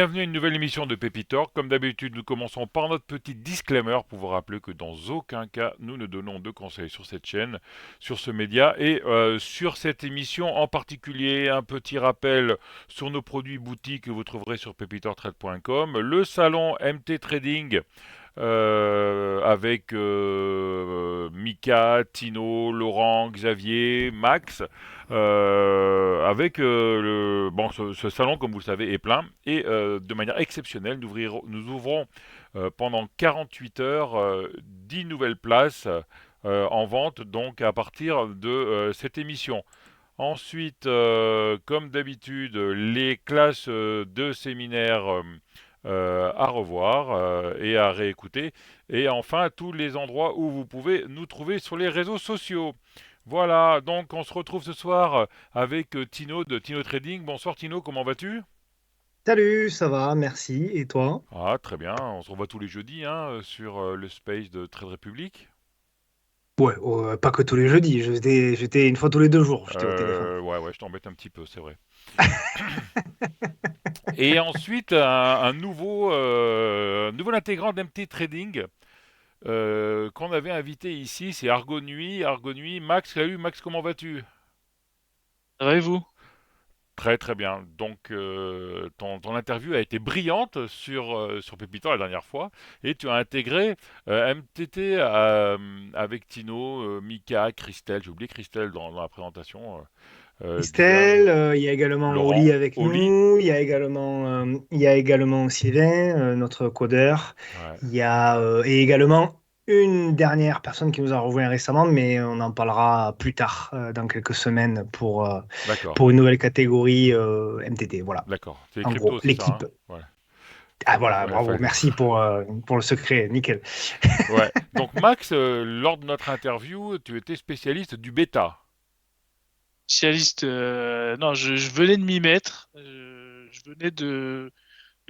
Bienvenue à une nouvelle émission de Pépitor. Comme d'habitude, nous commençons par notre petit disclaimer pour vous rappeler que dans aucun cas nous ne donnons de conseils sur cette chaîne, sur ce média et sur cette émission en particulier. Un petit rappel sur nos produits boutiques que vous trouverez sur pépitortrade.com, le salon MT Trading avec Mika, Tino, Laurent, Xavier, Max, avec ce salon, comme vous le savez, est plein. Et de manière exceptionnelle, nous ouvrons pendant 48 heures 10 nouvelles places en vente, donc à partir de cette émission. Ensuite, comme d'habitude, les classes de séminaire à revoir et à réécouter. Et enfin, tous les endroits où vous pouvez nous trouver sur les réseaux sociaux. Voilà, donc on se retrouve ce soir avec Tino de Tino Trading. Bonsoir Tino, comment vas-tu? Salut, ça va, merci. Et toi? Ah, très bien, on se revoit tous les jeudis hein, sur le space de Trade Republic. Ouais, pas que tous les jeudis. J'étais une fois tous les 2 jours, j'étais au téléphone. Ouais, je t'embête un petit peu, c'est vrai. Et ensuite, nouveau intégrant d'MT Trading qu'on avait invité ici, c'est Argo Nuit. Argo Nuit, Max, salut Max, comment vas-tu? Ça va et vous? Très très bien. Donc ton interview a été brillante sur Pépito la dernière fois et tu as intégré MTT avec Tino, Mika, Christelle, j'ai oublié Christelle dans la présentation, Estelle, il y a également Oli Laurent, avec Oli. nous, il y a également Sylvain, notre codeur. Ouais, Et également une dernière personne qui nous a rejoint récemment, mais on en parlera plus tard, dans quelques semaines, d'accord, pour une nouvelle catégorie MTT. Voilà, d'accord. C'est en crypto, gros, c'est ça, l'équipe. hein? Voilà. Ah voilà, Ouais, bravo, merci pour le secret, nickel. ouais. Donc Max, lors de notre interview, tu étais spécialiste du bêta. Spécialiste, non, je venais de m'y mettre. Je venais de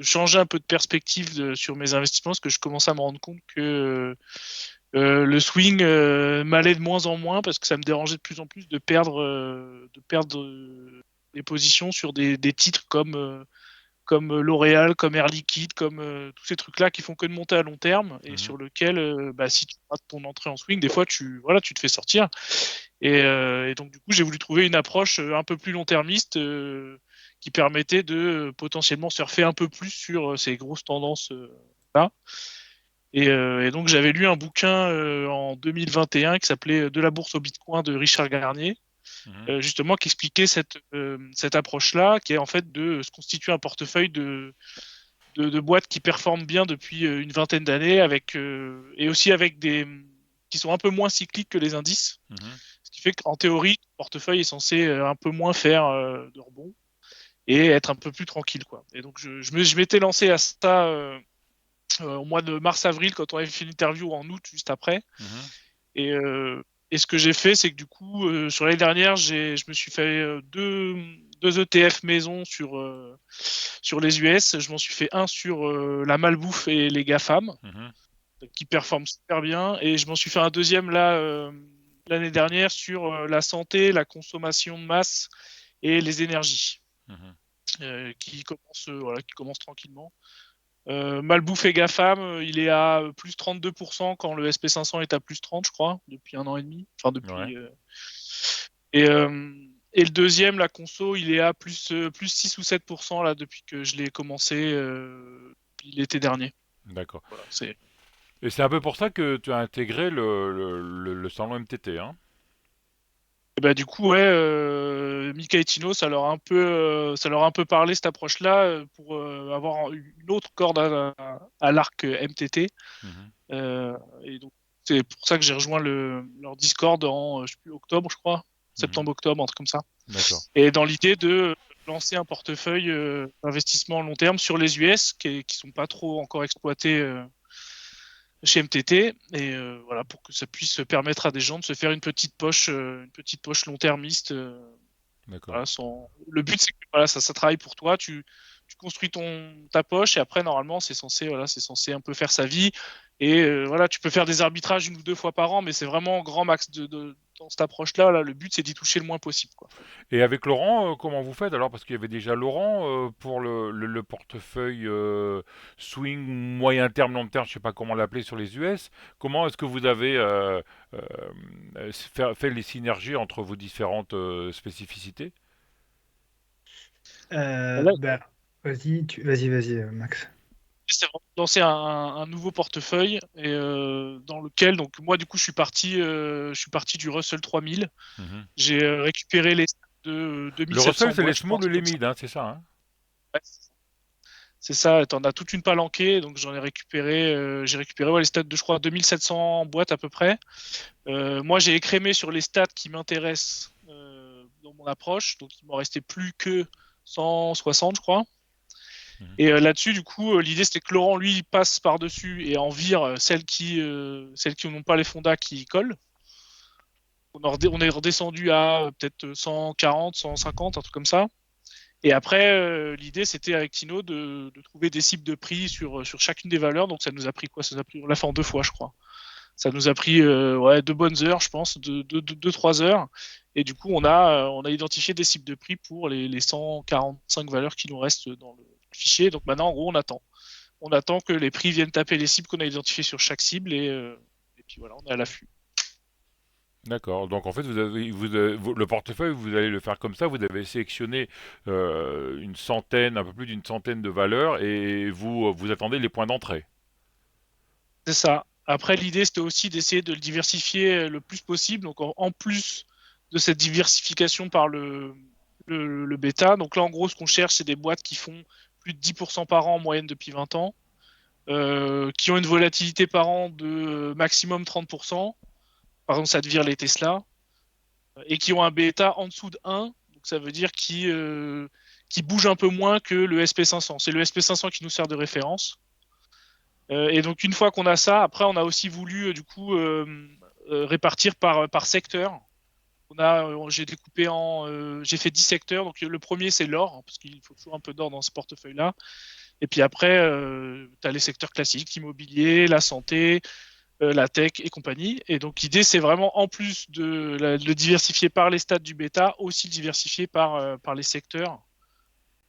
changer un peu de perspective sur mes investissements parce que je commençais à me rendre compte que le swing m'allait de moins en moins parce que ça me dérangeait de plus en plus de perdre des positions sur des titres comme L'Oréal, comme Air Liquide, comme tous ces trucs-là qui font que de monter à long terme et Mhm. sur lequel, bah, si tu rates ton entrée en swing, des fois tu te fais sortir. Et donc, du coup, j'ai voulu trouver une approche un peu plus long-termiste qui permettait de potentiellement surfer un peu plus sur ces grosses tendances-là. Et donc, j'avais lu un bouquin en 2021 qui s'appelait De la bourse au Bitcoin de Richard Garnier, Mhm. justement, qui expliquait cette approche-là, qui est en fait de se constituer un portefeuille de boîtes qui performent bien depuis une vingtaine d'années, et aussi avec des qui sont un peu moins cycliques que les indices. Mhm. Ce qui fait qu'en théorie, le portefeuille est censé un peu moins faire de rebond et être un peu plus tranquille, quoi. Et donc, je m'étais lancé à ça au mois de mars-avril quand on avait fait l'interview en août, juste après. Mhm. Et, euh, et ce que j'ai fait, c'est que du coup, sur l'année dernière, je me suis fait deux ETF maison sur les US. Je m'en suis fait un sur la malbouffe et les GAFAM, Mhm. qui performent super bien. Et je m'en suis fait un deuxième là l'année dernière sur la santé, la consommation de masse et les énergies, Mhm. qui commence tranquillement. Malbouffe et GAFAM, il est à plus 32% quand le SP500 est à plus 30, je crois, depuis un an et demi. Enfin, Ouais, depuis. Et, euh, et le deuxième, la conso, il est à plus 6 ou 7% là, depuis que je l'ai commencé l'été dernier. d'accord. Voilà, c'est. Et c'est un peu pour ça que tu as intégré le salon MTT, hein? Et bah, du coup, ouais, Mika et Tino, ça leur a un peu parlé cette approche-là pour avoir une autre corde à l'arc MTT. Mhm. Et donc, c'est pour ça que j'ai rejoint leur Discord en, je sais plus, octobre, je crois, Mhm. septembre-octobre, un truc comme ça. D'accord. Et dans l'idée de lancer un portefeuille d'investissement long terme sur les US qui sont pas trop encore exploités chez MTT, et voilà, pour que ça puisse permettre à des gens de se faire une petite poche long termiste. D'accord. Voilà, le but, c'est que voilà, ça travaille pour toi. tu construis ta poche et après normalement c'est censé un peu faire sa vie et voilà, tu peux faire des arbitrages 1 ou 2 fois par an, mais c'est vraiment grand max dans cette approche-là. Là, le but c'est d'y toucher le moins possible, quoi. Et avec Laurent, comment vous faites alors? Parce qu'il y avait déjà Laurent pour le portefeuille swing moyen terme, long terme, je sais pas comment l'appeler sur les US. Comment est-ce que vous avez fait les synergies entre vos différentes spécificités? Euh, Là, bah, vas-y, Max. c'est vraiment de lancer un nouveau portefeuille et dans lequel donc moi du coup je suis parti du Russell 3000. Mhm. J'ai récupéré les stats de Le Russell, 2700 c'est les boîtes, je crois, un small ou truc les comme ça. mid, hein, c'est ça, hein? Ouais, c'est ça, t'en as toute une palanquée, donc j'ai récupéré les stats de je crois 2700 boîtes à peu près. Moi j'ai écrémé sur les stats qui m'intéressent dans mon approche, donc il m'en restait plus que 160 je crois. Mhm. Et là-dessus, du coup, l'idée c'était que Laurent, lui, passe par-dessus et en vire celles qui n'ont pas les fondas qui collent. On est redescendu à peut-être 140, 150, un truc comme ça. Et après, l'idée c'était avec Tino de trouver des cibles de prix sur chacune des valeurs. Donc ça nous a pris quoi? On l'a fait en 2 fois, je crois. Ça nous a pris 2 bonnes heures, je pense, 3 heures. Et du coup, on a identifié des cibles de prix pour les 145 valeurs qui nous restent dans le fichier. Donc maintenant, en gros, on attend. On attend que les prix viennent taper les cibles qu'on a identifiées sur chaque cible et puis voilà, on est à l'affût. D'accord. Donc en fait, le portefeuille, vous allez le faire comme ça. Vous avez sélectionné une centaine, un peu plus d'une centaine de valeurs et vous attendez les points d'entrée. C'est ça. Après, l'idée, c'était aussi d'essayer de le diversifier le plus possible. Donc, en plus de cette diversification par le bêta, donc là, en gros, ce qu'on cherche, c'est des boîtes qui font plus de 10% par an en moyenne depuis 20 ans, qui ont une volatilité par an de maximum 30%. Par exemple, ça te vire les Tesla, et qui ont un bêta en dessous de 1. Donc, ça veut dire qui bouge un peu moins que le SP500. C'est le SP500 qui nous sert de référence. Et donc une fois qu'on a ça, après on a aussi voulu du coup répartir par secteur. J'ai fait 10 secteurs. Donc le premier c'est l'or, hein, parce qu'il faut toujours un peu d'or dans ce portefeuille-là. Et puis après, tu as les secteurs classiques, l'immobilier, la santé, la tech et compagnie. Et donc l'idée c'est vraiment en plus de le diversifier par les stades du bêta, aussi le diversifier par les secteurs.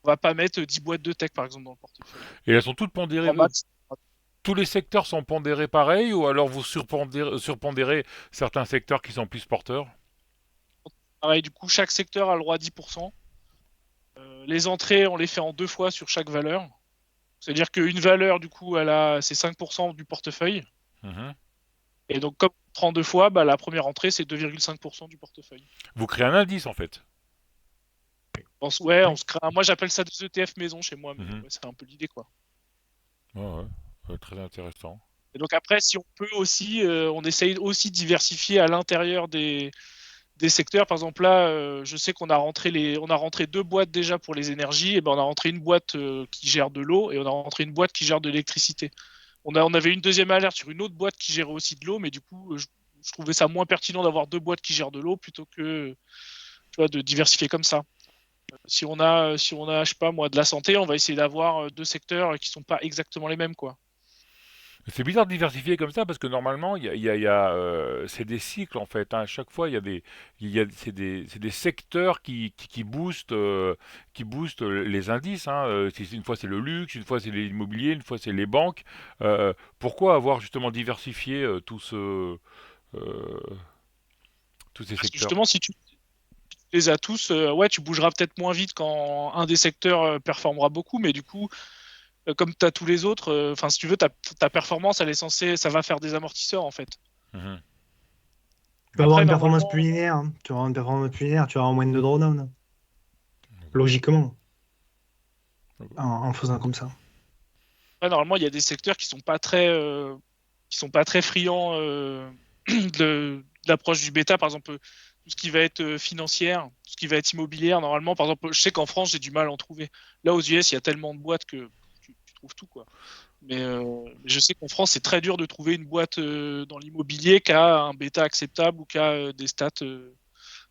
On va pas mettre 10 boîtes de tech par exemple dans le portefeuille. Et elles sont toutes pondérées. En max, Tous les secteurs sont pondérés pareil ou alors vous surpondérez certains secteurs qui sont plus porteurs? pareil, du coup, chaque secteur a le droit à 10%. Les entrées, on les fait en 2 fois sur chaque valeur. C'est-à-dire qu'une valeur, du coup, c'est 5% du portefeuille. Mhm. Et donc, comme on prend 2 fois, la première entrée, c'est 2,5% du portefeuille. Vous créez un indice en fait. Ouais, Oui. on se crée moi, j'appelle ça des ETF maison chez moi, mais Mhm. ouais, c'est un peu l'idée, quoi. Ouais, ouais. Très intéressant. Et donc, après, si on peut aussi, on essaye aussi de diversifier à l'intérieur des secteurs. Par exemple, là, je sais on a rentré 2 boîtes déjà pour les énergies. Et ben, on a rentré une boîte qui gère de l'eau et on a rentré une boîte qui gère de l'électricité. On avait une deuxième alerte sur une autre boîte qui gérait aussi de l'eau, mais du coup, je trouvais ça moins pertinent d'avoir 2 boîtes qui gèrent de l'eau plutôt que, tu vois, de diversifier comme ça. Si on a, je sais pas moi, de la santé, on va essayer d'avoir 2 secteurs qui sont pas exactement les mêmes, quoi. C'est bizarre de diversifier comme ça parce que normalement, c'est des cycles en fait, hein. À chaque fois, c'est des secteurs qui boostent les indices, hein. Une fois c'est le luxe, une fois c'est l'immobilier, une fois c'est les banques. Pourquoi avoir justement diversifié euh, tous ces Parce que secteurs? justement, si tu les as tous, ouais, tu bougeras peut-être moins vite quand un des secteurs performera beaucoup, mais du coup, comme tu as tous les autres, enfin, si tu veux, ta performance, ça va faire des amortisseurs en fait. Mhm. Tu vas avoir Après, une performance normalement, plus linéaire, hein. Tu vas avoir une performance plus linéaire, tu vas avoir moins de drawdown, hein. D'accord. Logiquement, D'accord. en faisant comme ça. il y a des secteurs qui sont pas très friands de l'approche du bêta. Par exemple, tout ce qui va être financière, tout ce qui va être immobilière. Normalement, par exemple, je sais qu'en France, j'ai du mal à en trouver. Là, aux US, il y a tellement de boîtes que tu trouves tout, quoi. Mais je sais qu'en France, c'est très dur de trouver une boîte dans l'immobilier qui a un bêta acceptable ou qui a des stats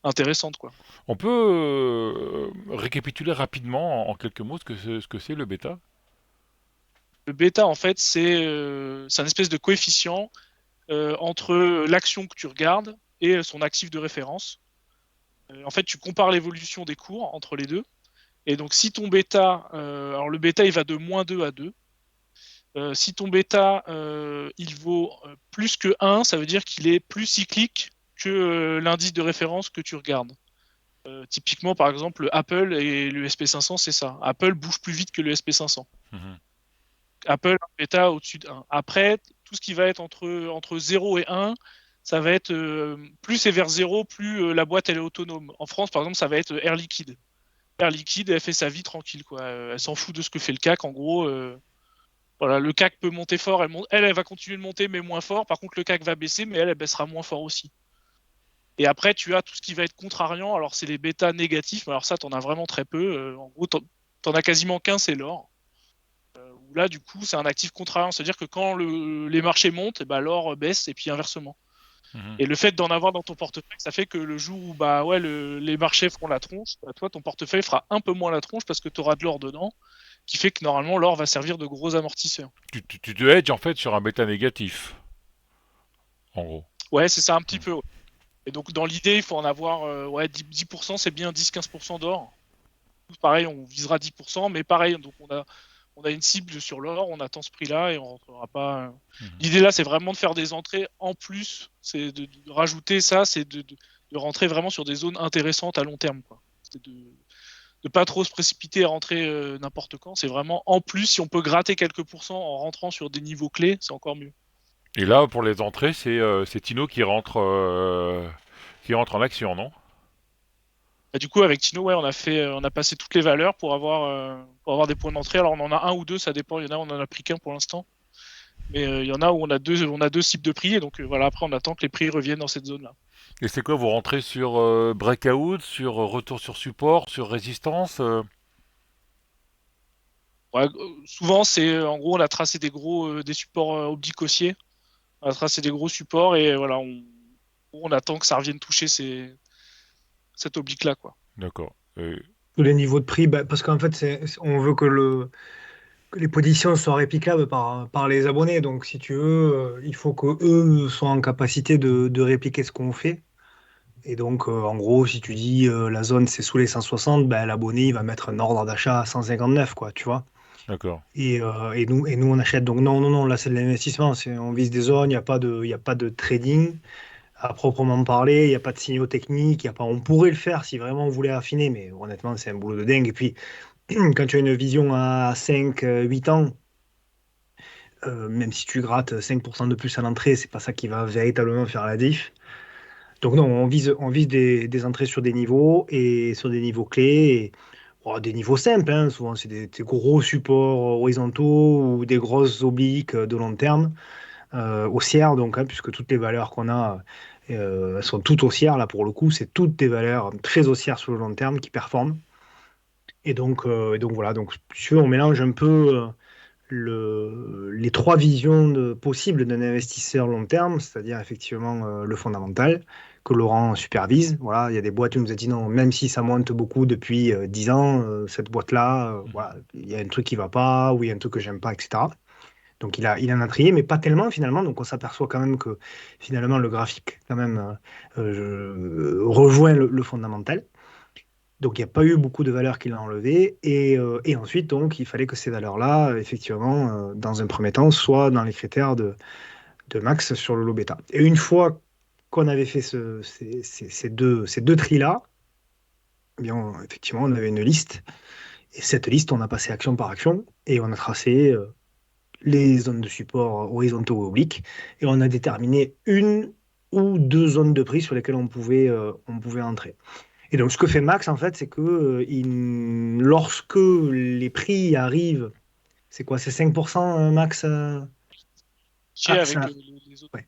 intéressante, quoi. On peut récapituler rapidement en quelques mots ce que c'est le bêta? Le bêta, en fait, c'est un espèce de coefficient entre l'action que tu regardes et son actif de référence. En fait, tu compares l'évolution des cours entre les deux. Et donc, si ton bêta, alors le bêta, il va de -2 à 2. Si ton bêta, il vaut plus que 1, ça veut dire qu'il est plus cyclique que l'indice de référence que tu regardes. Typiquement, par exemple, Apple et le SP500, c'est ça. Apple bouge plus vite que le SP500. Mhm. Apple, un bêta au-dessus de 1. Après, tout ce qui va être entre 0 et 1, ça va être plus c'est vers 0, plus la boîte elle est autonome. En France, par exemple, ça va être Air Liquide. Air Liquide, elle fait sa vie tranquille, quoi. Elle s'en fout de ce que fait le CAC. En gros, voilà, le CAC peut monter fort, elle va continuer de monter, mais moins fort. Par contre, le CAC va baisser, mais elle baissera moins fort aussi. Et après, tu as tout ce qui va être contrariant. Alors, c'est les bêtas négatifs, mais alors ça, t'en as vraiment très peu. En gros, t'en as quasiment qu'un, c'est l'or. Où là, du coup, c'est un actif contrariant. C'est-à-dire que quand les marchés montent, et bah, l'or baisse, et puis inversement. Mhm. Et le fait d'en avoir dans ton portefeuille, ça fait que le jour où bah, ouais, les marchés feront la tronche, bah, toi, ton portefeuille fera un peu moins la tronche parce que tu auras de l'or dedans, qui fait que normalement, l'or va servir de gros amortisseur. Tu te hedges en fait sur un bêta négatif, en gros. Ouais, c'est ça un petit Mhm. peu. Ouais. Et donc, dans l'idée, il faut en avoir ouais, 10%, c'est bien 10-15% d'or. Pareil, on visera 10%, mais pareil, donc on a une cible sur l'or, on attend ce prix-là et on rentrera pas. Mhm. L'idée là, c'est vraiment de faire des entrées en plus, c'est de rajouter ça, c'est de rentrer vraiment sur des zones intéressantes à long terme, quoi. C'est de pas trop se précipiter à rentrer n'importe quand. C'est vraiment en plus, si on peut gratter quelques pourcents en rentrant sur des niveaux clés, c'est encore mieux. Et là, pour les entrées, c'est Tino qui rentre en action, non? Et du coup, avec Tino, ouais, on a passé toutes les valeurs pour avoir des points d'entrée. Alors on en a un ou deux, ça dépend. Il y en a, on en a pris qu'un pour l'instant. Mais il y en a où on a deux cibles de prix, et donc voilà, après on attend que les prix reviennent dans cette zone-là. Et c'est quoi, vous rentrez sur breakout, sur retour sur support, sur résistance Ouais, souvent, en gros, on a tracé des supports obliques haussiers, on a tracé des gros supports, et voilà, on attend que ça revienne toucher cet oblique-là, quoi. D'accord. Tous les niveaux de prix, bah, parce qu'en fait, on veut que les positions soient réplicables par les abonnés. Donc, si tu veux, il faut que eux soient en capacité de répliquer ce qu'on fait. Et donc, en gros, si tu dis la zone c'est sous les 160, ben, l'abonné il va mettre un ordre d'achat à 159, quoi, tu vois. D'accord. Et nous, on achète. Donc, non, non, non, là, c'est de l'investissement. On vise des zones, il y a pas de trading à proprement parler, il n'y a pas de signaux techniques, il y a pas... on pourrait le faire si vraiment on voulait affiner, mais honnêtement, c'est un boulot de dingue. Et puis, quand tu as une vision à 5 8 ans, même si tu grattes 5% de plus à l'entrée, c'est pas ça qui va véritablement faire la diff. Donc non, on vise des entrées sur des niveaux et sur des niveaux clés, et, bon, des niveaux simples, hein. Souvent c'est des gros supports horizontaux ou des grosses obliques de long terme, haussières donc, hein, puisque toutes les valeurs qu'on a elles sont toutes haussières, là pour le coup, c'est toutes des valeurs très haussières sur le long terme qui performent. Et donc voilà, donc si tu veux, on mélange un peu les trois visions possibles d'un investisseur long terme, c'est-à-dire effectivement le fondamental que Laurent supervise. Voilà, il y a des boîtes où il nous a dit non, même si ça monte beaucoup depuis 10 ans, cette boîte-là, Mhm. voilà, il y a un truc qui va pas, ou il y a un truc que j'aime pas, etc. Donc il en a trié, mais pas tellement finalement. Donc on s'aperçoit quand même que finalement le graphique quand même rejoint le fondamental. Donc, il n'y a pas eu beaucoup de valeurs qu'il a enlevées. Et ensuite, donc, il fallait que ces valeurs-là, effectivement, dans un premier temps, soient dans les critères de max sur le lot bêta. Et une fois qu'on avait fait ces deux tris-là, eh bien, effectivement, on avait une liste. Et cette liste, on a passé action par action et on a tracé les zones de support horizontaux ou obliques. Et on a déterminé une ou deux zones de prix sur lesquelles on pouvait entrer. Et donc, ce que fait Max, en fait, c'est que lorsque les prix arrivent, c'est quoi? C'est 5% Max? Fichier Ah, avec ça, les autres. ouais.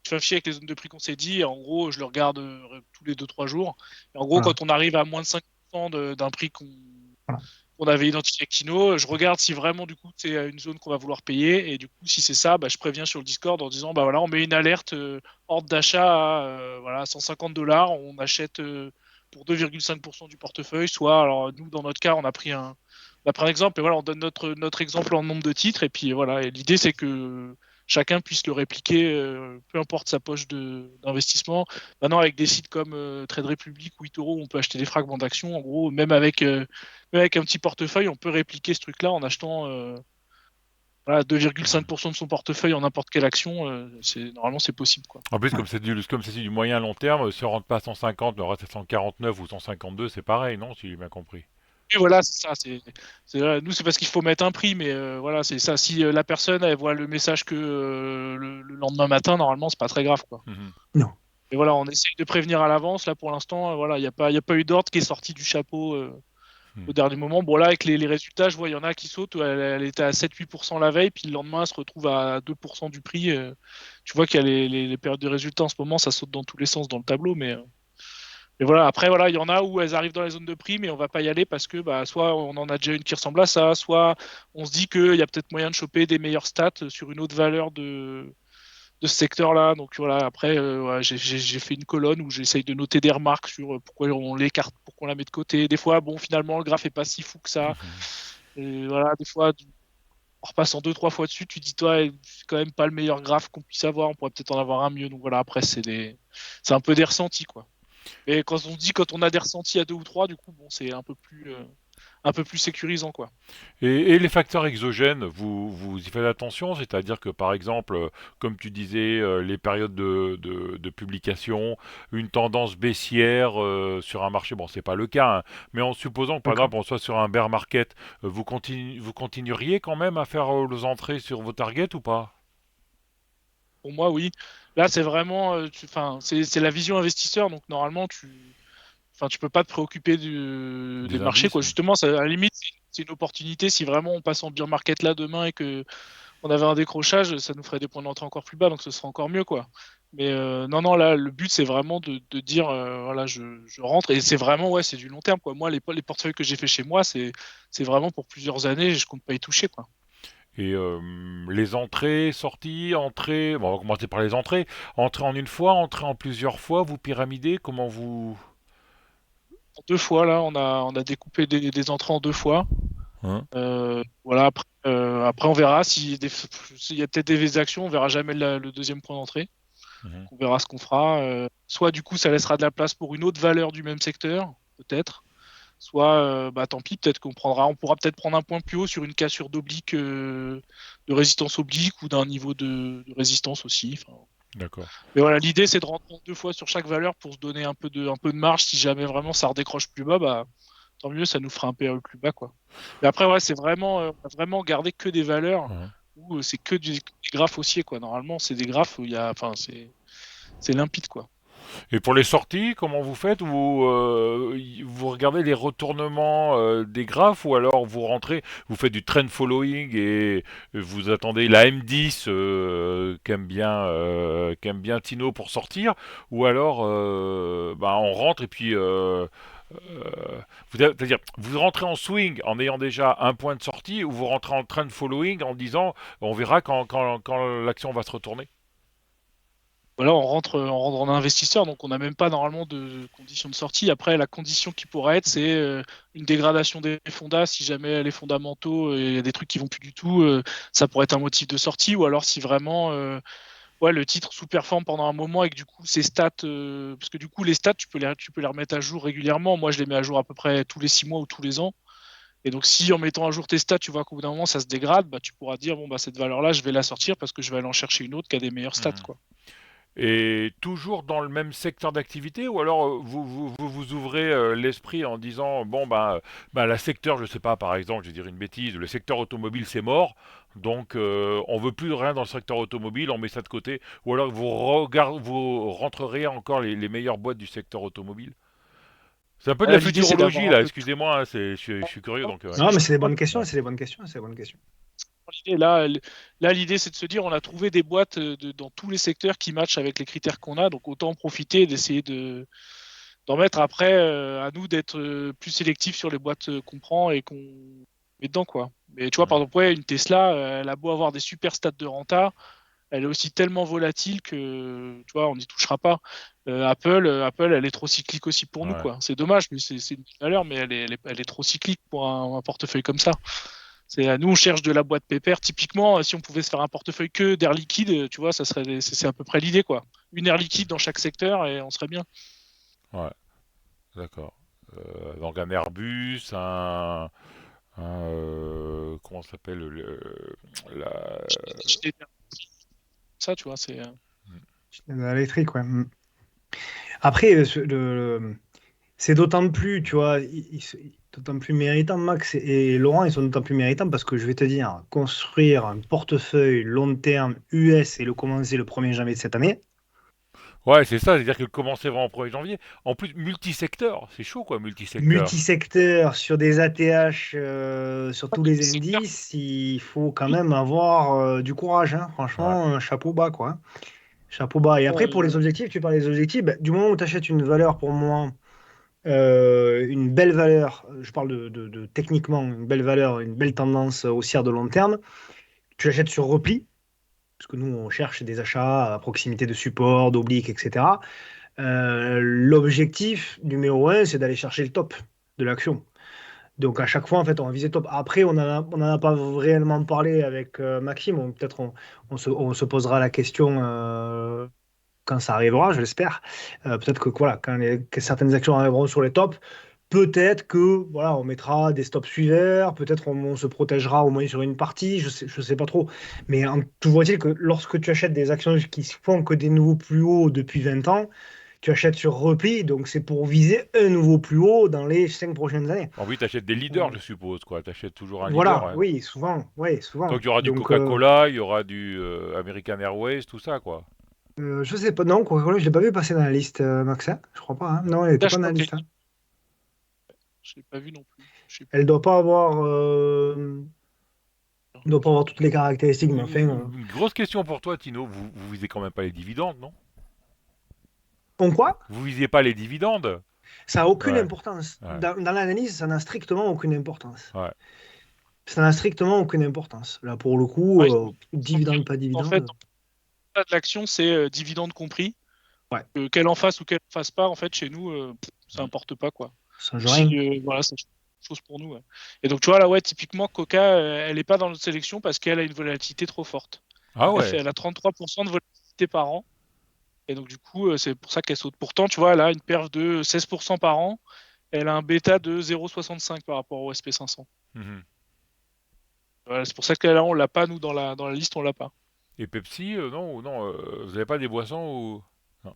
Je fais un fichier avec les zones de prix qu'on s'est dit. Et en gros, je le regarde tous les 2-3 jours. Et en gros, Voilà, quand on arrive à moins de 5% d'un prix voilà. on avait identifié Kino, je regarde si vraiment du coup c'est une zone qu'on va vouloir payer, et du coup si c'est ça, je préviens sur le Discord en disant voilà, on met une alerte ordre d'achat à voilà, $150, on achète pour 2,5% du portefeuille, soit alors nous dans notre cas on a pris un exemple, et voilà, on donne notre exemple en nombre de titres, et puis voilà, et l'idée c'est que chacun puisse le répliquer, peu importe sa poche d'investissement. Maintenant, avec des sites comme Trade Republic ou eToro, on peut acheter des fragments d'actions. En gros, même avec un petit portefeuille, on peut répliquer ce truc-là en achetant voilà, 2,5% de son portefeuille en n'importe quelle action. Normalement, c'est possible, quoi. En plus, comme c'est du moyen long terme, si on rentre pas à 150, mais on reste à 149 ou 152, c'est pareil, non, si j'ai bien compris. Et voilà, c'est ça. Nous, c'est parce qu'il faut mettre un prix, mais voilà, c'est ça. Si la personne elle voit le message que le lendemain matin, normalement, c'est pas très grave, quoi. Mhm. Non. Et voilà, on essaye de prévenir à l'avance. Là, pour l'instant, voilà, il n'y a pas eu d'ordre qui est sorti du chapeau au dernier moment. Bon, là, avec les résultats, je vois, il y en a qui sautent. Elle était à 7-8% la veille, puis le lendemain, elle se retrouve à 2% du prix. Tu vois qu'il y a les périodes de résultats en ce moment, ça saute dans tous les sens dans le tableau. Mais voilà, après, voilà, il y en a où elles arrivent dans les zones de prix, mais on va pas y aller parce que soit on en a déjà une qui ressemble à ça, soit on se dit qu'il y a peut-être moyen de choper des meilleures stats sur une autre valeur de ce secteur-là. Donc voilà, après, j'ai fait une colonne où j'essaye de noter des remarques sur pourquoi on l'écarte, pourquoi on la met de côté. Des fois, bon, finalement, le graphe est pas si fou que ça. Et voilà, des fois, en repassant 2-3 fois dessus, tu dis, toi, c'est quand même pas le meilleur graphe qu'on puisse avoir, on pourrait peut-être en avoir un mieux. Donc voilà, après, c'est un peu des ressentis, quoi. Et quand on a des ressentis à 2 ou 3, du coup, bon, c'est un peu plus sécurisant, quoi. Et les facteurs exogènes, vous y faites attention, c'est-à-dire que par exemple, comme tu disais, les périodes de publication, une tendance baissière sur un marché, bon c'est pas le cas, hein, mais en supposant que par D'accord. exemple on soit sur un bear market, vous continueriez quand même à faire les entrées sur vos targets ou pas? Pour moi, oui. Là, c'est vraiment, c'est la vision investisseur, donc normalement, tu peux pas te préoccuper des Des marchés, indices? quoi. Justement, à la limite, c'est une opportunité. Si vraiment on passe en bear market là demain et que on avait un décrochage, ça nous ferait des points d'entrée encore plus bas, donc ce serait encore mieux, quoi. Mais non, non, là, le but, c'est vraiment de dire, voilà, je rentre, et c'est vraiment, ouais, c'est du long terme, quoi. Moi, les portefeuilles que j'ai fait chez moi, c'est vraiment pour plusieurs années, et je compte pas y toucher, quoi. Et les entrées, sorties, entrées, bon on va commencer par les entrées, entrées en une fois, entrées en plusieurs fois, vous pyramidez, comment vous... En 2 fois, là, on a découpé des entrées en 2 fois. Hein? Voilà, après, on verra s'il y a peut-être des actions, on verra jamais le deuxième point d'entrée. Mhm. On verra ce qu'on fera. Soit du coup, ça laissera de la place pour une autre valeur du même secteur, peut-être. Soit, tant pis, peut-être on pourra peut-être prendre un point plus haut sur une cassure d'oblique, de résistance oblique, ou d'un niveau de résistance aussi. Enfin, D'accord. mais voilà, l'idée c'est de rentrer 2 fois sur chaque valeur pour se donner un peu de marge. Si jamais vraiment ça redécroche plus bas, tant mieux, ça nous fera un PE plus bas, quoi. Mais après, ouais, c'est vraiment, on a vraiment gardé que des valeurs Mhm. où c'est que des graphes haussiers, quoi. Normalement, c'est des graphes où c'est limpide, quoi. Et pour les sorties, comment vous faites? Vous regardez les retournements des graphes ou alors vous rentrez, vous faites du trend following et vous attendez la M10 qu'aime bien Tino pour sortir, ou alors on rentre et puis c'est-à-dire vous rentrez en swing en ayant déjà un point de sortie, ou vous rentrez en trend following en disant on verra quand l'action va se retourner. Voilà, on rentre en investisseur, donc on n'a même pas normalement de conditions de sortie. Après, la condition qui pourrait être, c'est une dégradation des fondas. Si jamais les fondamentaux, il y a des trucs qui vont plus du tout, ça pourrait être un motif de sortie. Ou alors si vraiment, ouais, le titre sous-performe pendant un moment et que du coup ses stats, parce que du coup les stats, tu peux les remettre à jour régulièrement. Moi, je les mets à jour à peu près tous les 6 mois ou tous les ans. Et donc, si en mettant à jour tes stats, tu vois qu'au bout d'un moment ça se dégrade, tu pourras dire bon cette valeur-là, je vais la sortir parce que je vais aller en chercher une autre qui a des meilleures stats, Mhm. quoi. Et toujours dans le même secteur d'activité, ou alors vous ouvrez l'esprit en disant bon la secteur, je sais pas, par exemple, je vais dire une bêtise, le secteur automobile c'est mort, donc on veut plus de rien dans le secteur automobile, on met ça de côté, ou alors vous rentrerez encore les meilleures boîtes du secteur automobile. C'est un peu de la L'idée, c'est d'avoir futurologie un là, peu excusez-moi, hein, je suis curieux donc ouais. Non, mais c'est des bonnes Ouais. questions, c'est des bonnes questions, c'est des bonnes questions. l'idée. Là, l'idée, c'est de se dire, on a trouvé des boîtes dans tous les secteurs qui matchent avec les critères qu'on a, donc autant en profiter et d'essayer d'en mettre. Après, à nous d'être plus sélectifs sur les boîtes qu'on prend et qu'on met dedans, quoi. Mais tu vois, par exemple, ouais, une Tesla, elle a beau avoir des super stats de renta, elle est aussi tellement volatile que, tu vois, on n'y touchera pas. Apple, elle est trop cyclique aussi pour nous, Ouais. quoi. C'est dommage, mais c'est une valeur, mais elle est trop cyclique pour un portefeuille comme ça. Nous, on cherche de la boîte pépère. Typiquement, si on pouvait se faire un portefeuille que d'air liquide, tu vois, c'est à peu près l'idée, quoi. Une air liquide dans chaque secteur et on serait bien. Ouais, d'accord. Donc un Airbus, comment ça s'appelle la... Ça, tu vois, Électrique, ouais. Après, c'est d'autant plus, tu vois, d'autant plus méritant, Max et Laurent, ils sont d'autant plus méritants parce que je vais te dire, construire un portefeuille long terme US et le commencer le 1er janvier de cette année, Ouais, c'est ça, c'est-à-dire que commencer vraiment au 1er janvier. En plus, multisecteur, c'est chaud quoi, multisecteur. multisecteur sur des ATH, sur tous les c'est clair. indices, il faut quand même avoir du courage, hein. Ouais. Franchement, chapeau bas, quoi. Chapeau bas. Et après, pour les Euh, objectifs, tu parles des objectifs, bah, du moment où tu achètes une valeur pour moi, une belle valeur, je parle de techniquement une belle valeur, une belle tendance haussière de long terme, tu l'achètes sur repli, parce que nous, on cherche des achats à proximité de support, d'obliques, etc. L'objectif numéro un, c'est d'aller chercher le top de l'action. Donc à chaque fois, en fait, on va viser top. Après, on en a pas réellement parlé avec Maxime. Peut-être on se posera la question quand ça arrivera, je l'espère. Peut-être que voilà, que certaines actions arriveront sur les tops, peut-être que voilà, on mettra des stops suiveurs, peut-être on se protégera au moins sur une partie, je sais pas trop. Mais toujours est-il que lorsque tu achètes des actions qui font que des nouveaux plus hauts depuis 20 ans, tu achètes sur repli, donc c'est pour viser un nouveau plus haut dans les 5 prochaines années. En plus, t'achètes des leaders, je suppose, quoi. T'achètes toujours un leader, Voilà, hein. oui, souvent, oui, Donc souvent. il y aura du Donc, Coca-Cola, il y aura du American Airways, tout ça, quoi. je sais pas, non, Coca-Cola, je l'ai pas vu passer dans la liste, Max, hein. Je crois pas, hein. Non, elle n'était là, pas je dans la crois liste, hein. je l'ai pas vu non plus. Je sais Elle doit pas avoir, doit pas avoir toutes les caractéristiques, mais enfin, Une grosse question pour toi, Tino. Vous visez quand même pas les dividendes, non? bon quoi? Vous visiez pas les dividendes? Ça a aucune Ouais, importance. ouais, Dans l'analyse, ça n'a strictement aucune importance. ouais. Ça n'a strictement aucune importance. Là, pour le coup, Ouais, dividende, pas en fait, dividende. de l'action, c'est dividende compris. Ouais, Qu'elle en fasse ou qu'elle en fasse pas, en fait, chez nous, ça Mm. importe pas, quoi. ça change rien. Si, voilà, c'est une chose pour nous. Ouais. Et donc, tu vois, là, ouais, typiquement, Coca, elle est pas dans notre sélection parce qu'elle a une volatilité trop forte. Ah ouais. Elle a 33% de volatilité par an. Et donc, du coup, c'est pour ça qu'elle saute. Pourtant, tu vois, elle a une perf de 16% par an. Elle a un bêta de 0,65 par rapport au SP500. Mhm. Voilà, c'est pour ça que là, on l'a pas, nous, dans la liste, on l'a pas. Et Pepsi, non, non, vous avez pas des boissons ou... Non.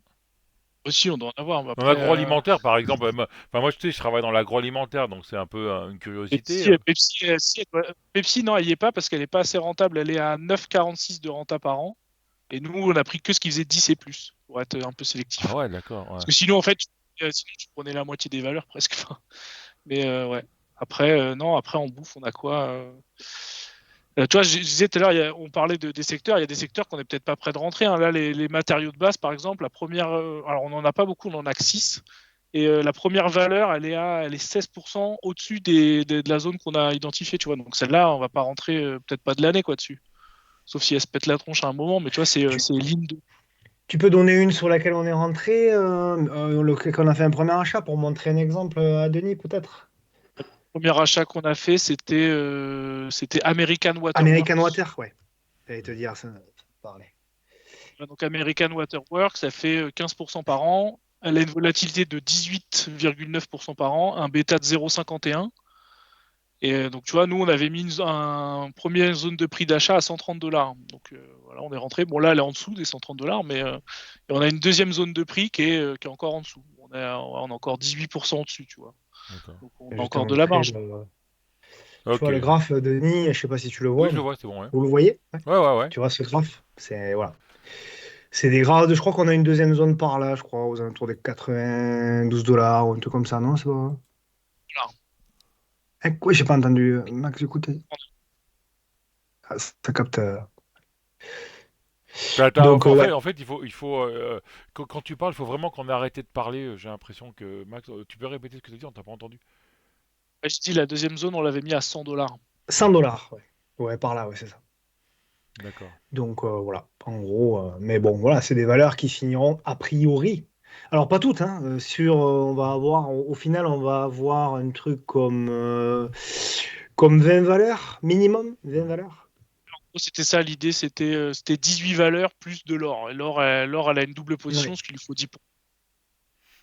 Aussi, on doit en avoir. Mais Dans après, l'agroalimentaire, par exemple, enfin moi, je travaille dans l'agroalimentaire, donc c'est un peu une curiosité. Pepsi, non, elle y est pas parce qu'elle est pas assez rentable. Elle est à 9,46 de renta par an. Et nous, on a pris que ce qui faisait 10 et plus, pour être un peu Ah sélectif. ouais, d'accord, ouais. Parce que sinon, en fait, sinon, tu prenais la moitié des valeurs presque. Mais ouais. Après, non, après, en bouffe, on a quoi tu vois, je disais tout à l'heure, on parlait des secteurs. Il y a des secteurs qu'on n'est peut-être pas prêt de rentrer, hein. Là, les matériaux de base, par exemple, la première. Alors, on n'en a pas beaucoup, on en a que 6. Et la première valeur, elle est 16% au-dessus de la zone qu'on a identifiée, tu vois. Donc celle-là, on va pas rentrer, peut-être pas de l'année, quoi, dessus. Sauf si elle se pète la tronche à un moment, mais tu vois, Tu, c'est ligne 2. tu peux donner une sur laquelle on est rentré, qu'on a fait un premier achat pour montrer un exemple à Denis, peut-être? Le premier achat qu'on a fait, c'était American American Waterworks. Water, ouais. J'allais te dire ça. Parler. Donc American Waterworks, ça fait 15% par an. Elle a une volatilité de 18,9% par an, un bêta de 0,51. Et donc, tu vois, nous, on avait mis un premier zone de prix d'achat à 130 dollars. Donc, voilà, on est rentré. Bon, là, elle est en dessous des 130 dollars, mais et on a une deuxième zone de prix qui est encore en dessous. On a encore 18% au-dessus, tu vois. D'accord. Donc, on Je a vais te encore de la montrer marge. tu Ok. vois le graphe, Denis, je sais pas si tu le Oui, vois. je le vois, c'est bon, ouais. Vous le voyez? Ouais. Ouais, ouais, ouais. Tu vois ce graphe? C'est voilà. C'est des grades. Je crois qu'on a une deuxième zone par là, je crois, aux alentours des 92 dollars ou un truc comme ça, non? C'est pas... Voilà. Quoi, j'ai pas entendu. Max, écoutez. Ah, ça capte. Donc, ouais, En fait, quand tu parles, il faut vraiment qu'on ait arrêté de parler. J'ai l'impression que, Max, tu peux répéter ce que tu as dit, on t'a pas entendu. Ouais, je dis la deuxième zone, on l'avait mis à 100 $. 100 $. Ouais, ouais par là, ouais, c'est ça. D'accord. Donc, voilà, en gros. Mais bon, voilà, c'est des valeurs qui finiront a priori. Alors, pas toutes, hein. On va avoir, au final, on va avoir un truc comme 20 valeurs, minimum, 20 valeurs. C'était ça l'idée, c'était 18 valeurs plus de l'or. Et l'or, elle a une double Oui. position, ce qu'il lui faut 10 points.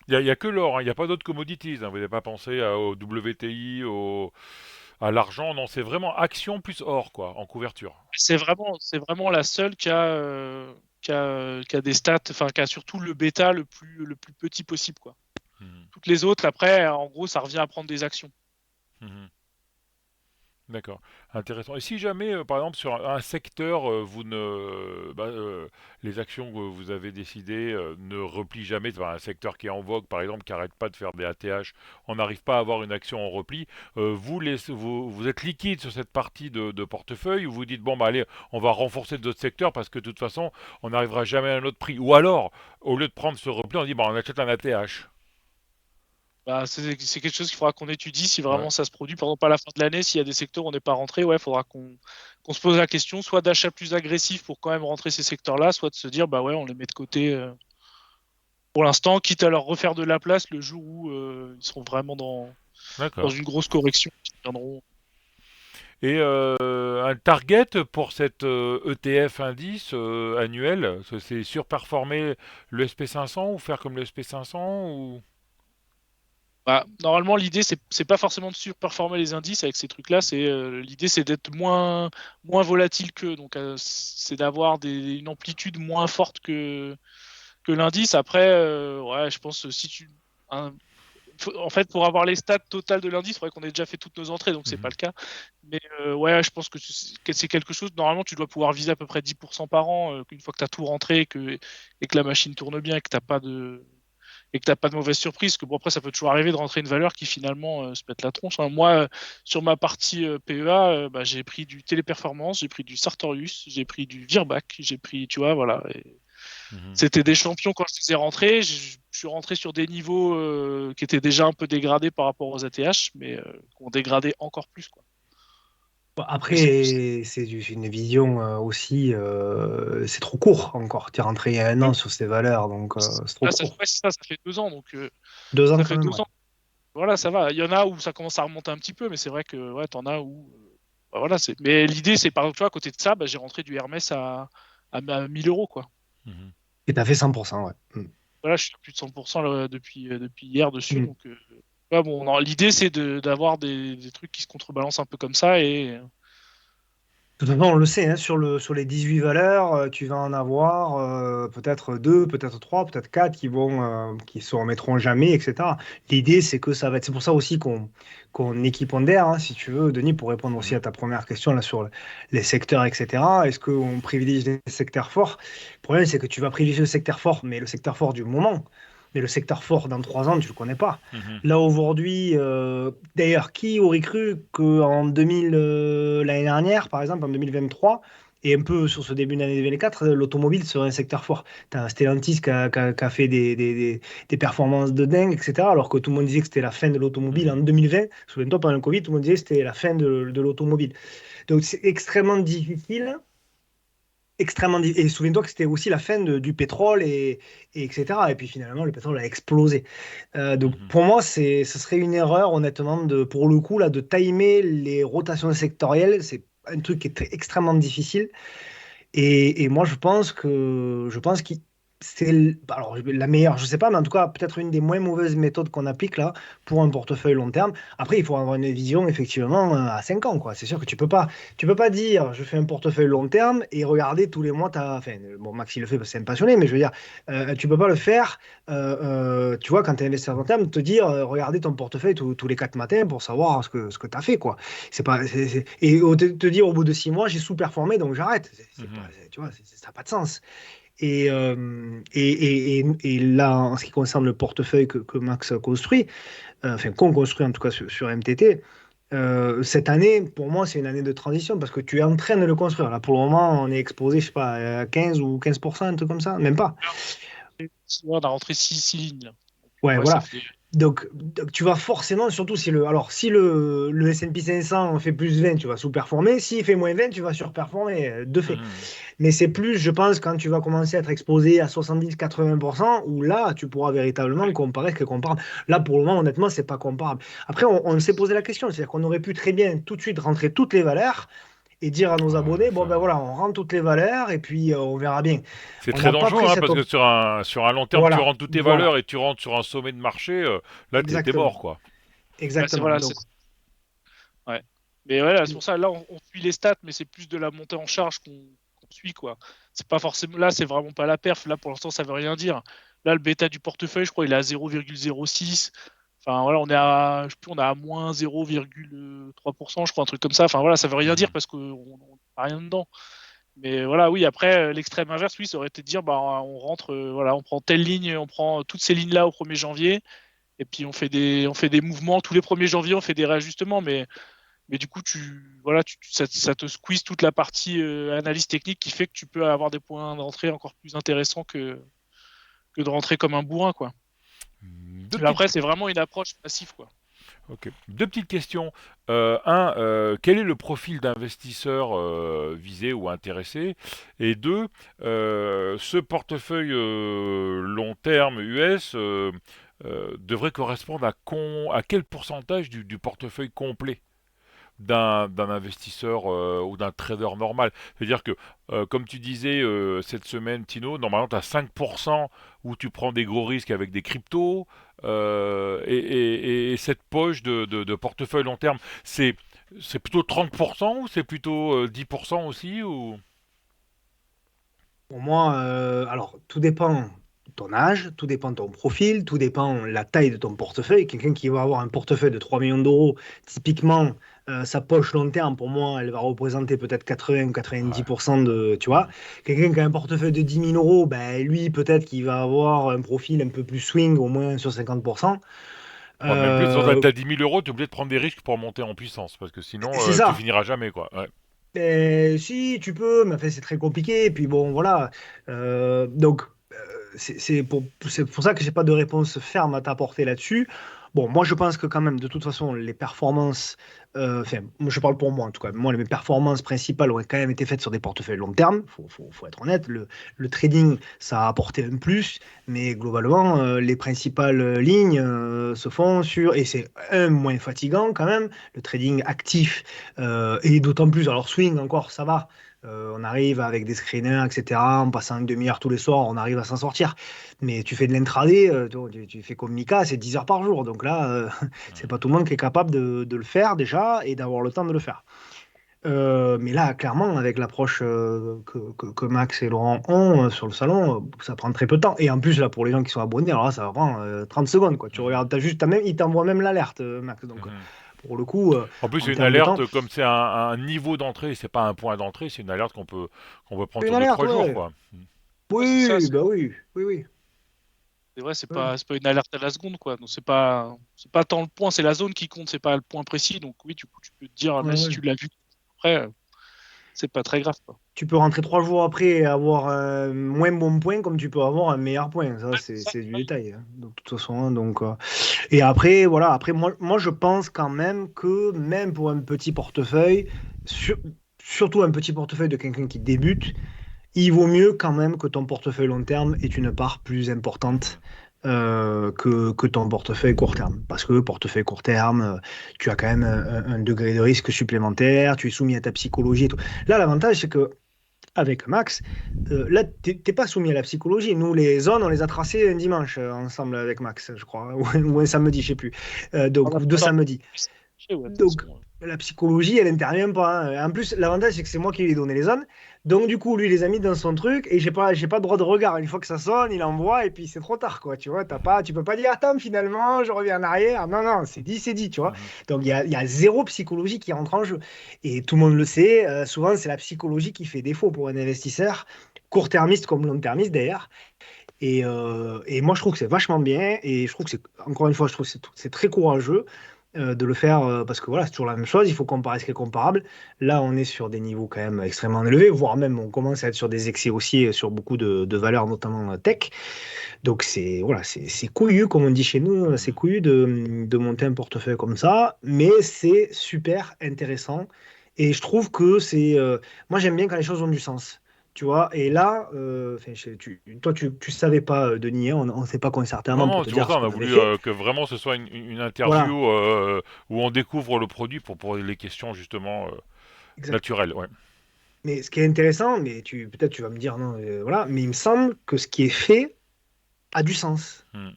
Il y a que l'or, hein, il n'y a pas d'autres commodities. Hein. Vous n'avez pas pensé au WTI, à l'argent. Non, c'est vraiment action plus or, quoi, en couverture. C'est vraiment la seule qui a des stats, enfin qui a surtout le bêta le plus petit possible, quoi. Mhm. Toutes les autres, après, en gros, ça revient à prendre des actions. Mhm. D'accord, intéressant. Et si jamais, par exemple, sur un secteur, les actions que vous avez décidées ne replient jamais, enfin, un secteur qui est en vogue, par exemple, qui n'arrête pas de faire des ATH, on n'arrive pas à avoir une action en repli, vous êtes liquide sur cette partie de portefeuille, ou vous dites, bon, bah allez, on va renforcer d'autres secteurs parce que de toute façon, on n'arrivera jamais à un autre prix. Ou alors, au lieu de prendre ce repli, on dit, bah, on achète un ATH. Bah, c'est quelque chose qu'il faudra qu'on étudie si Ouais. vraiment ça se produit. Par exemple, à la fin de l'année, s'il y a des secteurs où on n'est pas rentré, ouais, il faudra qu'on se pose la question, soit d'achat plus agressif pour quand même rentrer ces secteurs-là, soit de se dire, bah ouais, on les met de côté pour l'instant, quitte à leur refaire de la place le jour où ils seront vraiment dans D'accord. une grosse correction. Ils viendront. Et un target pour cette ETF indice annuel, c'est surperformer le SP500 ou faire comme le SP500 ou... Bah, normalement, l'idée, c'est pas forcément de surperformer les indices avec ces trucs-là. L'idée, c'est d'être moins volatile qu'eux. Donc, c'est d'avoir une amplitude moins forte que l'indice. Après, ouais, je pense si en fait, pour avoir les stats totales de l'indice, il faudrait qu'on ait déjà fait toutes nos entrées, donc c'est pas Mhm, le cas. Mais ouais, je pense que c'est quelque chose. Normalement, tu dois pouvoir viser à peu près 10% par an, qu'une fois que tu as tout rentré et que la machine tourne bien et que t'as pas de mauvaise surprise. Que bon, après, ça peut toujours arriver de rentrer une valeur qui finalement se pète la tronche, hein. Moi, sur ma partie PEA, bah, j'ai pris du Téléperformance, j'ai pris du Sartorius, j'ai pris du Virbac, j'ai pris, tu vois, voilà. mhm. C'était des champions quand je les ai rentrés. Je suis rentré sur des niveaux qui étaient déjà un peu dégradés par rapport aux ATH, mais qui ont dégradé encore plus, quoi. Bon, Mais c'est après, une vision aussi, c'est trop court encore. Tu es rentré il y a un an sur ces valeurs, donc c'est trop là, court. ouais, c'est ça, ça fait 2 ans, donc 2 ans ça quand fait même, deux ouais. ans. Voilà, ça va. Il y en a où ça commence à remonter un petit peu, mais c'est vrai que ouais, t'en as où. Bah, voilà, Mais l'idée, c'est par exemple, tu vois, à côté de ça, bah, j'ai rentré du Hermès à 1000 euros, quoi. Mhm. Et t'as fait 100%, ouais. Voilà, je suis à plus de 100% là, depuis hier dessus. Mm. Donc, ouais, bon, non, l'idée, c'est d'avoir des trucs qui se contrebalancent un peu comme ça. Et De toute façon, on le sait, hein, sur les 18 valeurs, tu vas en avoir peut-être deux, peut-être trois, peut-être quatre qui se remettront jamais, etc. L'idée, c'est que ça va être. C'est pour ça aussi qu'on équipondère, hein, si tu veux, Denis, pour répondre aussi à Mhm. ta première question là, sur les secteurs, etc. Est-ce qu'on privilégie les secteurs forts? Le problème, c'est que tu vas privilégier le secteur fort, mais le secteur fort du moment. Mais le secteur fort dans 3 ans, tu ne le connais pas. Mhm. Là aujourd'hui, d'ailleurs, qui aurait cru qu'en 2000, l'année dernière, par exemple, en 2023, et un peu sur ce début d'année 2004, l'automobile serait un secteur fort. Tu as Stellantis qui a fait des performances de dingue, etc. Alors que tout le monde disait que c'était la fin de l'automobile en Mhm. 2020. Souviens-toi, pendant le Covid, tout le monde disait que c'était la fin de l'automobile. Donc c'est extrêmement difficile. Et souviens-toi que c'était aussi la fin du pétrole et etc. Et puis finalement, le pétrole a explosé. Donc Mhm. pour moi, ce serait une erreur, honnêtement, pour le coup, là, de timer les rotations sectorielles. C'est un truc qui est extrêmement difficile. Et moi, je pense que c'est alors, la meilleure, je sais pas, mais en tout cas, peut-être une des moins mauvaises méthodes qu'on applique là pour un portefeuille long terme. Après, il faut avoir une vision effectivement à 5 ans, quoi. C'est sûr que tu peux pas dire je fais un portefeuille long terme et regarder tous les mois enfin, bon, Max il le fait parce que c'est un passionné, mais je veux dire, tu peux pas le faire, tu vois, quand tu es investisseur long terme, te dire regarder ton portefeuille tous les 4 matins pour savoir ce que tu as fait, quoi. C'est pas, et te dire au bout de 6 mois, j'ai sous-performé, donc j'arrête. Mhm. Tu vois, ça n'a pas de sens. Et là, en ce qui concerne le portefeuille que Max a construit, enfin qu'on construit en tout cas sur MTT, Cette année, pour moi, c'est une année de transition parce que tu es en train de le construire. Là, pour le moment, on est exposé, je sais pas, à 15 ou 15%, un truc comme ça, même pas. On a rentré six lignes, là. Ouais, Ouais, ça voilà. fait. Donc, tu vas forcément, surtout si le S&P 500 fait plus 20, tu vas sous-performer. S'il fait moins 20, tu vas surperformer, de fait. Mhm. Mais c'est plus, je pense, quand tu vas commencer à être exposé à 70-80%, où là, tu pourras véritablement comparer ce qui est comparable. Là, pour le moment, honnêtement, c'est pas comparable. Après, on s'est posé la question, c'est-à-dire qu'on aurait pu très bien tout de suite rentrer toutes les valeurs et dire à nos Ouais, abonnés, bon ben ça... voilà, on rentre toutes les valeurs et puis on verra bien. C'est On très n'a pas dangereux, pris hein, cette parce que option. sur un long terme, tu Voilà, rentres toutes tes voilà, valeurs et tu rentres sur un sommet de marché, là, t'es exactement, mort, quoi. Bah, c'est exactement. voilà, Donc, ouais. Mais voilà, c'est pour ça, là, on suit les stats, mais c'est plus de la montée en charge qu'on suit, quoi. C'est pas forcément, là, c'est vraiment pas la perf. Là, pour l'instant, ça veut rien dire. Là, le bêta du portefeuille, je crois, il est à 0,06. Enfin, voilà, on est à, je sais plus, on est à moins 0,3%, je crois, un truc comme ça. Enfin, voilà, ça veut rien dire Mhm. parce qu'on n'a rien dedans. Mais voilà, oui, après, l'extrême inverse, oui, ça aurait été de dire, bah, on rentre, voilà, on prend telle ligne, on prend toutes ces lignes-là au 1er janvier, et puis on fait des mouvements. Tous les 1er janvier, on fait des réajustements, mais du coup, voilà, ça te squeeze toute la partie analyse technique qui fait que tu peux avoir des points d'entrée encore plus intéressants que de rentrer comme un bourrin, quoi. Deux Mais petites après, c'est vraiment une approche passive, quoi. Ok. Deux petites questions. Quel est le profil d'investisseur visé ou intéressé? Et deux, ce portefeuille long terme US devrait correspondre à quel pourcentage du portefeuille complet d'un investisseur ou d'un trader normal? C'est-à-dire que, comme tu disais cette semaine, Tino, normalement tu as 5% où tu prends des gros risques avec des cryptos, et cette poche de portefeuille long terme, c'est plutôt 30% ou c'est plutôt 10% aussi ou... pour moi, alors, tout dépend de ton âge, tout dépend de ton profil, tout dépend de la taille de ton portefeuille. Quelqu'un qui va avoir un portefeuille de 3 millions d'euros, typiquement, sa poche long terme, pour moi, elle va représenter peut-être 80 ou Ouais. 90% de, tu vois. Quelqu'un qui a un portefeuille de 10 000 euros, ben, lui, peut-être qu'il va avoir un profil un peu plus swing, au moins sur 50%. Ouais, même plus, quand Euh, t'as 10 000 euros, t'es obligé de prendre des risques pour monter en puissance, parce que sinon, c'est tu ça. finiras jamais, quoi. Ouais. Si, tu peux, mais enfin, c'est très compliqué. Et puis bon, voilà. Donc, c'est pour ça que j'ai pas de réponse ferme à t'apporter là-dessus. Bon, moi, je pense que quand même, de toute façon, les performances, enfin, moi, je parle pour moi en tout cas. Moi, mes performances principales auraient quand même été faites sur des portefeuilles long terme. Faut être honnête. Le trading, ça a apporté un plus, mais globalement, les principales lignes se font sur, et c'est un moins fatigant quand même, le trading actif et d'autant plus, alors swing encore, ça va. On arrive avec des screeners, etc. En passant une demi-heure tous les soirs, on arrive à s'en sortir. Mais tu fais de l'intraday, tu fais comme Mika, c'est 10 heures par jour. Donc là, c'est pas tout le monde qui est capable de le faire déjà et d'avoir le temps de le faire. Mais là, clairement, avec l'approche que Max et Laurent ont sur le salon, ça prend très peu de temps. Et en plus, là, pour les gens qui sont abonnés, alors là, ça va prendre 30 secondes, quoi. Tu regardes, Mhm. il t'envoie même l'alerte, Max. Donc, Mhm. pour le coup, En plus, en c'est une termes de temps, alerte, comme c'est un niveau d'entrée, c'est pas un point d'entrée, c'est une alerte qu'on peut prendre une sur deux alerte, trois jours, ouais. quoi. Ouais, c'est ça. Oui, bah oui, oui, oui. C'est vrai, Ouais. c'est pas une alerte à la seconde, quoi. Donc c'est pas tant le point, c'est la zone qui compte, c'est pas le point précis. Donc oui, du coup, tu peux te dire, Ouais, même si ouais. tu l'as vu après, c'est pas très grave, quoi. Tu peux rentrer 3 jours après et avoir un moins bon point comme tu peux avoir un meilleur point. Ça, Ouais, c'est c'est ça. c'est du détail, hein. Donc, de toute façon, hein, donc, et après, voilà. Après, moi, je pense quand même que même pour un petit portefeuille, surtout un petit portefeuille de quelqu'un qui débute, il vaut mieux quand même que ton portefeuille long terme ait une part plus importante Mhm. que ton portefeuille court terme. Parce que portefeuille court terme, tu as quand même un degré de risque supplémentaire, tu es soumis à ta psychologie et tout. Là, l'avantage, c'est que avec Max, là, t'es pas soumis à la psychologie. Nous, les zones, on les a tracées un dimanche ensemble avec Max, je crois, ou un samedi, je sais plus. On Donc, a ou deux pas samedis. ouais, de toute Donc, façon. la psychologie, elle n'intervient pas, hein. En plus, l'avantage, c'est que c'est moi qui lui ai donné les zones. Donc, du coup, lui, il les a mis dans son truc et j'ai pas droit de regard. Une fois que ça sonne, il envoie et puis c'est trop tard, quoi. Tu vois, tu peux pas dire, attends, finalement, je reviens en arrière. Non, non, c'est dit, tu vois. Mhm. Donc, il y a zéro psychologie qui rentre en jeu. Et tout le monde le sait, souvent, c'est la psychologie qui fait défaut pour un investisseur, court-termiste comme long-termiste d'ailleurs. Et moi, je trouve que c'est vachement bien et je trouve que encore une fois, je trouve que c'est très courageux de le faire parce que voilà, c'est toujours la même chose, il faut comparer ce qui est comparable. Là, on est sur des niveaux quand même extrêmement élevés, voire même on commence à être sur des excès haussiers sur beaucoup de valeurs, notamment tech. Donc c'est voilà, c'est couillu, comme on dit chez nous, c'est couillu de monter un portefeuille comme ça, mais c'est super intéressant. Et je trouve que moi j'aime bien quand les choses ont du sens. Tu vois, et là, enfin, toi, tu savais pas, Denis, hein, on ne s'est pas concerté Non, avant pour non, te c'est pour dire ça ce on a qu'on avait voulu fait. que vraiment ce soit une Voilà, interview où on découvre le produit pour poser les questions justement exact. naturelles. Ouais. Mais ce qui est intéressant, mais peut-être tu vas me dire non, voilà, mais il me semble que ce qui est fait a du sens. Hmm.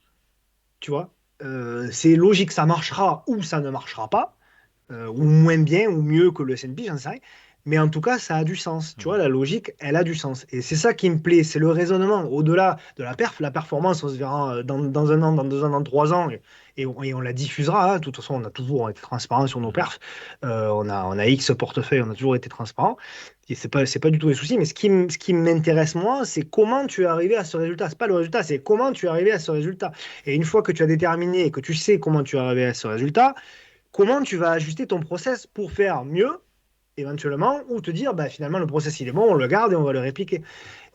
Tu vois, c'est logique, ça marchera ou ça ne marchera pas. Ou moins bien ou mieux que le S&P, j'en sais rien. Mais en tout cas, ça a du sens. Tu vois, Mhm. la logique, elle a du sens. Et c'est ça qui me plaît, c'est le raisonnement. Au-delà de la perf, la performance, on se verra dans un an, dans 2 ans, dans 3 ans, et on la diffusera, hein. De toute façon, on a toujours été transparent sur nos Mhm. perfs. On a X portefeuille, on a toujours été transparent. Et c'est pas du tout les soucis. Mais ce qui m'intéresse, moi, c'est comment tu es arrivé à ce résultat. C'est pas le résultat, c'est comment tu es arrivé à ce résultat. Et une fois que tu as déterminé et que tu sais comment tu es arrivé à ce résultat, comment tu vas ajuster ton process pour faire mieux, éventuellement, ou te dire, bah, finalement, le process, il est bon, on le garde et on va le répliquer.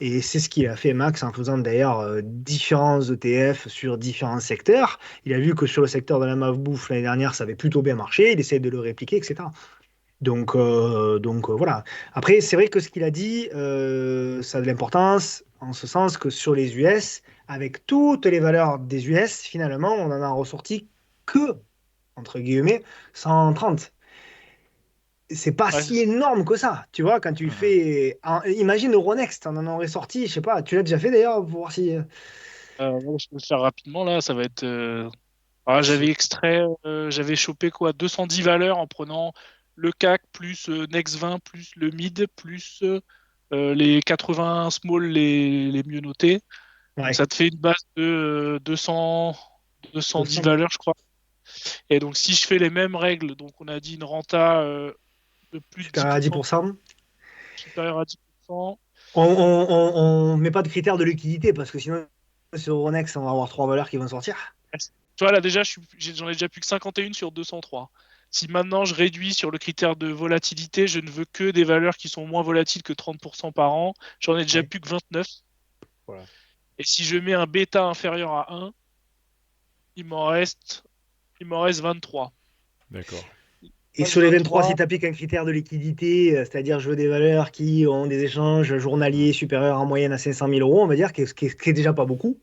Et c'est ce qu'il a fait Max en faisant d'ailleurs différents ETF sur différents secteurs. Il a vu que sur le secteur de la malbouffe l'année dernière, ça avait plutôt bien marché, il essaie de le répliquer, etc. Donc, voilà. Après, c'est vrai que ce qu'il a dit, ça a de l'importance, en ce sens que sur les US, avec toutes les valeurs des US, finalement, on en a ressorti que entre guillemets, 130. C'est pas Ouais, si énorme que ça, tu vois, quand tu Mhm. fais. Imagine Euronext, on en aurait sorti, je sais pas, tu l'as déjà fait d'ailleurs, pour voir si. ouais, je peux le faire rapidement là, ça va être. J'avais si- extrait, j'avais chopé quoi, 210 valeurs en prenant le CAC plus Next 20 plus le mid plus les 80 small les mieux notés. Donc Ouais, ça te fait une base de 210 200. valeurs, je crois. Et donc si je fais les mêmes règles, donc on a dit une renta de plus de Supérieur à 10% 10%. supérieure à 10%. On met pas de critères de liquidité parce que sinon, sur Euronext, on va avoir 3 valeurs qui vont sortir. Tu vois, là déjà, j'en ai déjà plus que 51 sur 203. Si maintenant je réduis sur le critère de volatilité, je ne veux que des valeurs qui sont moins volatiles que 30% par an, j'en ai déjà Ouais, plus que 29. voilà. Et si je mets un bêta inférieur à 1, il m'en reste, il m'en reste 23. D'accord. Et Il m'en sur reste les 23, 23. si tu appliques un critère de liquidité, c'est-à-dire je veux des valeurs qui ont des échanges journaliers supérieurs en moyenne à 500 000 euros, on va dire, qui est déjà pas beaucoup,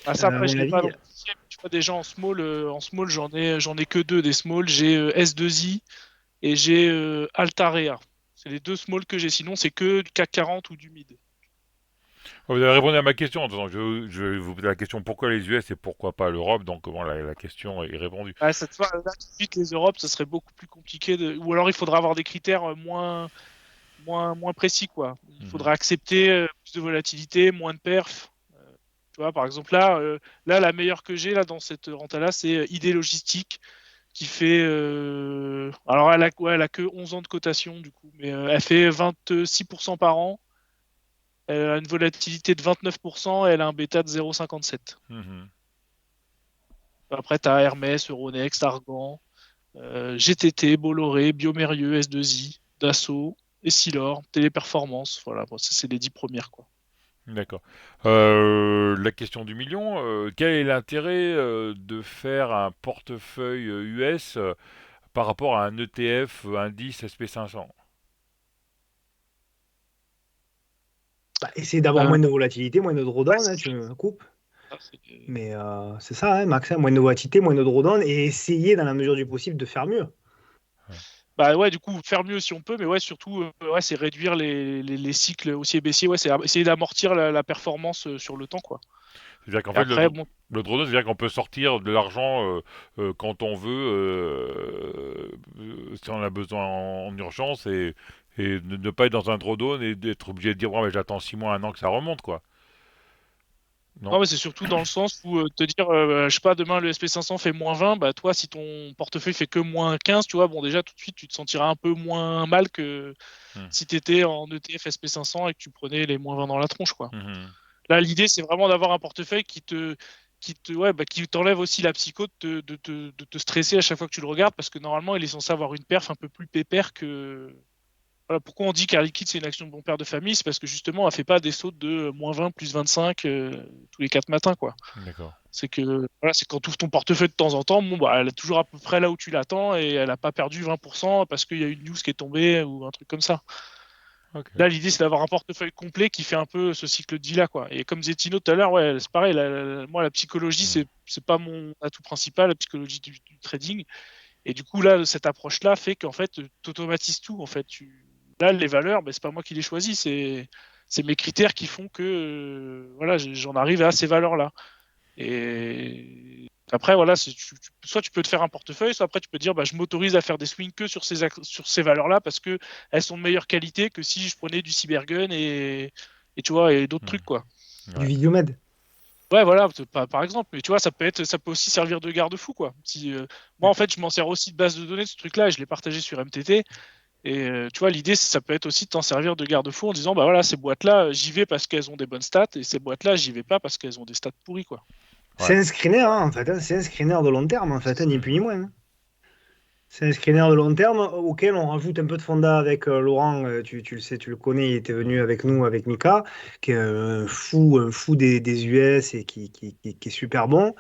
Ah, ça, à après, mon je l'ai pas dans avis. le système. Tu vois, déjà en small, j'en ai que deux des small. J'ai S2I et j'ai Altarea. C'est les deux small que j'ai. Sinon, c'est que du CAC 40 ou du mid. Vous avez répondu à ma question. Donc je vais vous poser la question pourquoi les US et pourquoi pas l'Europe. Donc bon, la question est répondue. Ouais, cette fois, là, tout de suite, les Europes, ce serait beaucoup plus compliqué ou alors il faudra avoir des critères moins précis, quoi. Il Mhm. faudra accepter plus de volatilité, moins de perf. Tu vois, par exemple, là, la meilleure que j'ai là dans cette renta-là, c'est ID Logistique qui fait. Alors, elle a que 11 ans de cotation, du coup, mais elle fait 26% par an. Elle a une volatilité de 29% et elle a un bêta de 0,57. Mhm. Après, tu as Hermès, Euronext, Argan. GTT, Bolloré, Biomérieux, S2I, Dassault, Essilor, Téléperformance. Voilà, bon, ça c'est les 10 premières, quoi. D'accord. La question du million, quel est l'intérêt de faire un portefeuille US par rapport à un ETF indice SP500? Bah, essayer d'avoir Euh, moins de volatilité, moins de ouais, drawdown, hein, c'est tu ça. me coupes. Ça, c'est- Mais c'est ça, hein, Max, hein, moins de volatilité, moins de drawdown, et essayer dans la mesure du possible de faire mieux. Bah ouais, du coup, faire mieux si on peut, mais ouais, surtout, ouais, c'est réduire les cycles haussiers et baissiers. Ouais, c'est essayer d'amortir la performance sur le temps, quoi. C'est-à-dire qu'en Et fait, après, bon, le drawdown, c'est-à-dire qu'on peut sortir de l'argent quand on veut, si on a besoin en urgence, et ne pas être dans un drawdown et d'être obligé de dire, ouais, mais j'attends 6 mois, un an que ça remonte, quoi. non, Non? mais c'est surtout dans le sens où te dire, je sais pas, demain le SP500 fait -20, bah toi, si ton portefeuille fait que -15, tu vois, bon, déjà tout de suite, tu te sentiras un peu moins mal que Hmm. si tu étais en ETF SP500 et que tu prenais les -20 dans la tronche, quoi. Mhm. Là, l'idée, c'est vraiment d'avoir un portefeuille qui t'enlève aussi la psycho de te stresser à chaque fois que tu le regardes, parce que normalement, il est censé avoir une perf un peu plus pépère que. Voilà, pourquoi on dit qu'Harley Quinn c'est une action de bon père de famille, c'est parce que justement, elle fait pas des sauts de -20, +25 tous les 4 matins, quoi. D'accord. C'est que voilà, c'est quand tu ouvres ton portefeuille de temps en temps, bon, bah, elle est toujours à peu près là où tu l'attends et elle a pas perdu 20% parce qu'il y a une news qui est tombée ou un truc comme ça. Ok. Là, l'idée, c'est d'avoir un portefeuille complet qui fait un peu ce cycle de vie-là, quoi. Et comme disait Tino tout à l'heure, ouais, c'est pareil. Moi, la psychologie, Hmm. c'est pas mon atout principal, la psychologie du trading. Et du coup, là, cette approche-là fait qu'en fait, tu automatises tout. En fait, là, les valeurs, ben, c'est pas moi qui les choisis, c'est mes critères qui font que voilà, j'en arrive à ces valeurs-là. Et après, voilà, soit tu peux te faire un portefeuille, soit après tu peux dire, bah, je m'autorise à faire des swings que sur sur ces valeurs-là parce que elles sont de meilleure qualité que si je prenais du cybergun et tu vois, et d'autres Hmm. trucs, quoi. Du Ouais. vidéomède. Ouais, voilà, par exemple. Mais tu vois, ça peut aussi servir de garde-fou, quoi. Moi, en fait, je m'en sers aussi de base de données de ce truc-là et je l'ai partagé sur MTT. Et tu vois, l'idée, ça peut être aussi de t'en servir de garde-fou en disant, bah voilà, ces boîtes-là, j'y vais parce qu'elles ont des bonnes stats et ces boîtes-là, j'y vais pas parce qu'elles ont des stats pourries, quoi. Ouais. C'est un screener, hein, en fait. Hein. C'est un screener de long terme, en fait, hein, ni plus ni Mhm. moins. Hein. C'est un screener de long terme auquel on rajoute un peu de fonda avec Laurent. Tu le sais, tu le connais, il était venu avec nous, avec Mika, qui est un fou des US et qui est super bon.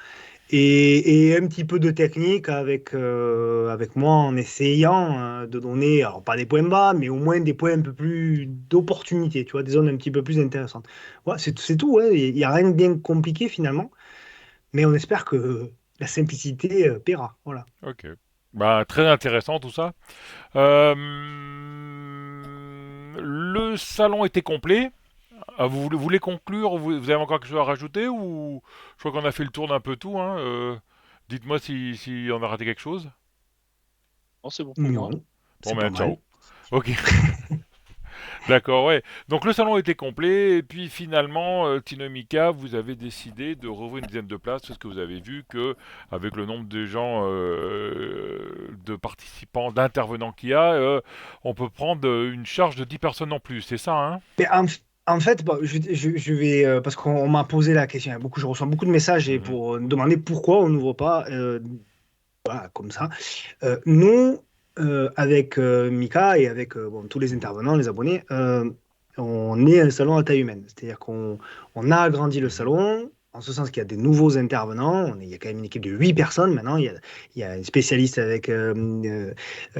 Et un petit peu de technique avec moi en essayant de donner, alors pas des points bas, mais au moins des points un peu plus d'opportunité, tu vois, des zones un petit peu plus intéressantes. Ouais, c'est tout, ouais. Il n'y a rien de bien compliqué finalement, mais on espère que la simplicité paiera. Voilà. Ok. Bah, très intéressant tout ça. Le salon était complet. Ah, vous voulez conclure? Vous avez encore quelque chose à rajouter ou je crois qu'on a fait le tour d'un peu tout, hein. Dites-moi si on a raté quelque chose. Non, c'est bon pour moi. Non, Bon, c'est pas ben mal. ciao. Ok. D'accord, ouais. Donc le salon était complet et puis finalement, Tino et Mika, vous avez décidé de rouvrir une dizaine de places parce que vous avez vu que avec le nombre de gens, de participants, d'intervenants qu'il y a, on peut prendre une charge de 10 personnes en plus, c'est ça, hein? Mais en fait, bon, je vais parce qu'on m'a posé la question. Il y a beaucoup, je reçois beaucoup de messages et Mhm. pour me demander pourquoi on n'ouvre pas voilà, comme ça. Nous, avec Mika et avec bon, tous les intervenants, les abonnés, on est un salon à taille humaine. C'est-à-dire qu'on a agrandi le Mhm. salon, en ce sens qu'il y a des nouveaux intervenants. Il y a quand même une équipe de 8 personnes maintenant. Il y a une spécialiste avec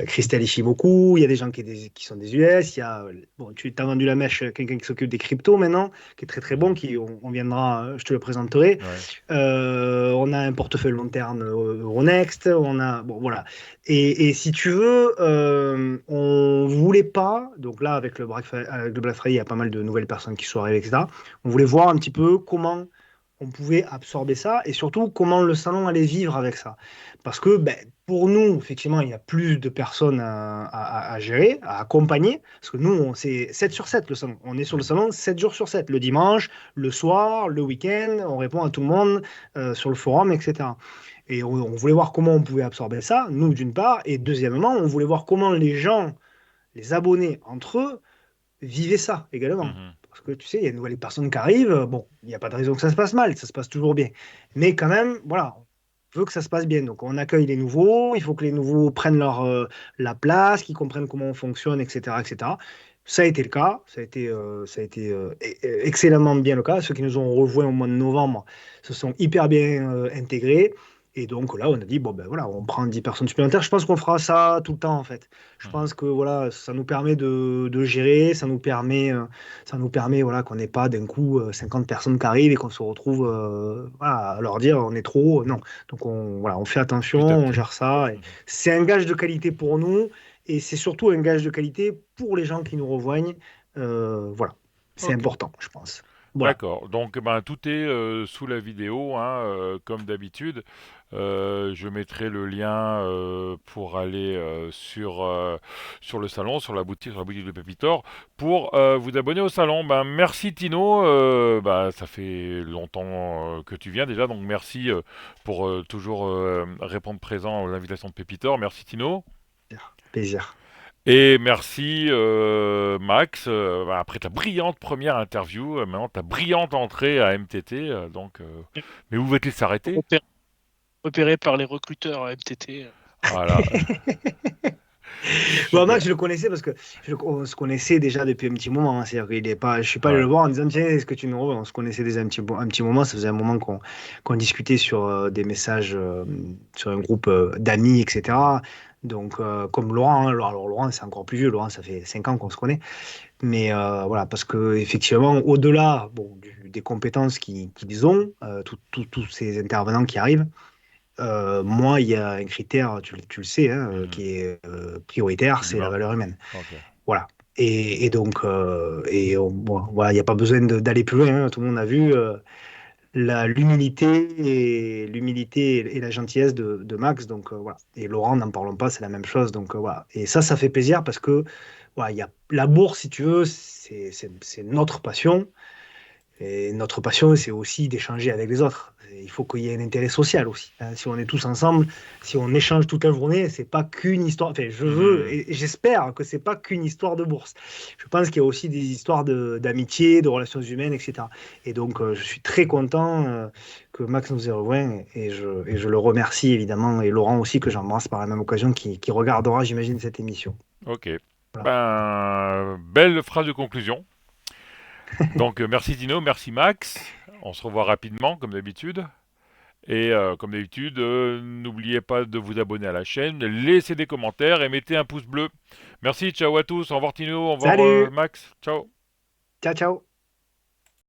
Christelle Ishimoku. Il y a des gens qui sont des US. Il y a, bon, tu t'as vendu la mèche, quelqu'un qui s'occupe des cryptos maintenant, qui est très très bon, Mhm. qui on viendra, je te le présenterai. Ouais. On a un portefeuille long terme Euronext, on a bon voilà. Et si tu veux, on voulait pas. Donc là, avec le Black Friday, il y a pas mal de nouvelles personnes qui sont arrivées, etc. On voulait voir un petit peu comment on pouvait absorber ça et surtout comment le salon allait vivre avec ça. Parce que ben, pour nous, effectivement, il y a plus de personnes à gérer, à accompagner. Parce que nous, c'est 7 sur 7 le salon. On est sur le Mhm. salon 7 jours sur 7. Le dimanche, le soir, le week-end, on répond à tout le monde sur le forum, etc. Et on voulait voir comment on pouvait absorber ça, nous d'une part, et deuxièmement, on voulait voir comment les gens, les abonnés entre eux, vivaient ça également. Mhm. Parce que tu sais, il y a de nouvelles personnes qui arrivent, bon, il n'y a pas de raison que ça se passe mal, ça se passe toujours bien. Mais quand même, voilà, on veut que ça se passe bien. Donc on accueille les nouveaux, il faut que les nouveaux prennent la place, qu'ils comprennent comment on fonctionne, etc., etc. Ça a été le cas, ça a été excellemment bien le cas. Ceux qui nous ont rejoints au mois de novembre se sont hyper bien intégrés. Et donc là, on a dit, bon, ben voilà, on prend 10 personnes supplémentaires. Je pense qu'on fera ça tout le temps, en fait. Je Mhm. pense que voilà, ça nous permet de gérer, ça nous permet voilà, qu'on n'ait pas d'un coup 50 personnes qui arrivent et qu'on se retrouve voilà, à leur dire on est trop. Non. Donc voilà, on fait attention, Petit à on petit. gère ça. Et Mhm. c'est un gage de qualité pour nous et c'est surtout un gage de qualité pour les gens qui nous rejoignent. Voilà, c'est Ok. important, je pense. Voilà. D'accord. Donc, ben, tout est sous la vidéo, hein, comme d'habitude. Je mettrai le lien pour aller sur le salon, sur la boutique de Pépitor, pour vous abonner au salon. Ben, merci Tino. Ben, ça fait longtemps que tu viens déjà, donc merci pour toujours répondre présent aux invitations de Pépitor. Merci Tino. Plaisir. Et merci Max, après ta brillante première interview, maintenant ta brillante entrée à MTT, mais où va-t-il s'arrêter? Repéré, repéré par les recruteurs à MTT. Voilà, Bon, Max, super. je le connaissais parce que on se connaissait déjà depuis un petit moment, hein. C'est-à-dire qu'il est pas, je suis pas allé le Ouais. voir en disant, tiens, est-ce que tu nous revois? On se connaissait déjà un petit moment. Ça faisait un moment qu'on discutait sur des messages, sur un groupe d'amis, etc. Donc, comme Laurent, hein. Alors Laurent, c'est encore plus vieux. Laurent, ça fait 5 ans qu'on se connaît. Mais voilà, parce que effectivement, au-delà bon, des compétences qu'ils ont, tous ces intervenants qui arrivent, moi, il y a un critère, tu le sais, hein, Mhm. qui est prioritaire, C'est c'est la l'humain. valeur humaine. Ok. Voilà. Et donc, bon, voilà, il n'y a pas besoin d'aller plus loin, hein. Tout le monde a vu l'humilité et la gentillesse de Max. Donc, voilà. Et Laurent, n'en parlons pas, c'est la même chose. Donc, voilà. Et ça fait plaisir parce que voilà, il y a la bourse, si tu veux, c'est notre passion. Et notre passion, c'est aussi d'échanger avec les autres. Il faut qu'il y ait un intérêt social aussi, hein. Si on est tous ensemble, si on échange toute la journée, c'est pas qu'une histoire. Enfin, je veux Mhm. et j'espère que c'est pas qu'une histoire de bourse. Je pense qu'il y a aussi des histoires d'amitié, de relations humaines, etc. Et donc, je suis très content que Max nous ait rejoint et je le remercie évidemment et Laurent aussi que j'embrasse par la même occasion qui regardera, j'imagine, cette émission. Ok. Voilà. Ben, belle phrase de conclusion. Merci Dino, merci Max. On se revoit rapidement, comme d'habitude. Et comme d'habitude, n'oubliez pas de vous abonner à la chaîne, laissez des commentaires et mettez un pouce bleu. Merci, ciao à tous. Au revoir Tino, au revoir Salut, Max. Ciao. ciao ciao.